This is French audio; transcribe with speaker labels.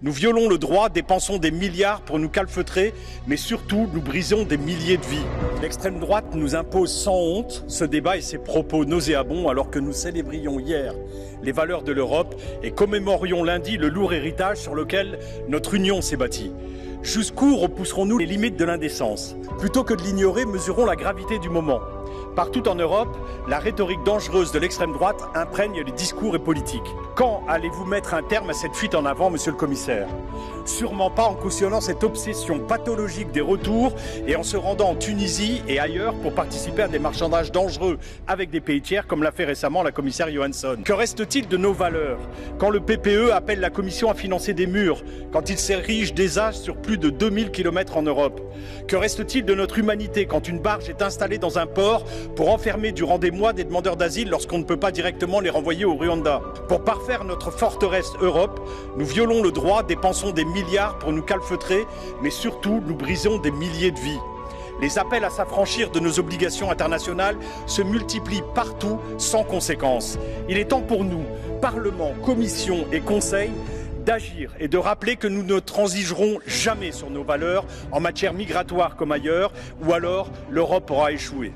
Speaker 1: Nous violons le droit, dépensons des milliards pour nous calfeutrer, mais surtout nous brisons des milliers de vies. L'extrême droite nous impose sans honte ce débat et ses propos nauséabonds alors que nous célébrions hier les valeurs de l'Europe et commémorions lundi le lourd héritage sur lequel notre union s'est bâtie. Jusqu'où repousserons-nous les limites de l'indécence? Plutôt que de l'ignorer, mesurons la gravité du moment. Partout en Europe, la rhétorique dangereuse de l'extrême droite imprègne les discours et politiques. Quand allez-vous mettre un terme à cette fuite en avant, monsieur le commissaire? Sûrement pas en cautionnant cette obsession pathologique des retours et en se rendant en Tunisie et ailleurs pour participer à des marchandages dangereux avec des pays tiers, comme l'a fait récemment la commissaire Johansson. Que reste-t-il de nos valeurs quand le PPE appelle la Commission à financer des murs, quand il s'érige des âges sur plus de 2000 km en Europe? Que reste-t-il de notre humanité quand une barge est installée dans un port pour enfermer durant des mois des demandeurs d'asile lorsqu'on ne peut pas directement les renvoyer au Rwanda? Pour parfaire notre forteresse Europe, nous violons le droit, dépensons des milliards pour nous calfeutrer, mais surtout nous brisons des milliers de vies. Les appels à s'affranchir de nos obligations internationales se multiplient partout sans conséquence. Il est temps pour nous, Parlement, Commission et Conseil, d'agir et de rappeler que nous ne transigerons jamais sur nos valeurs en matière migratoire comme ailleurs, ou alors l'Europe aura échoué.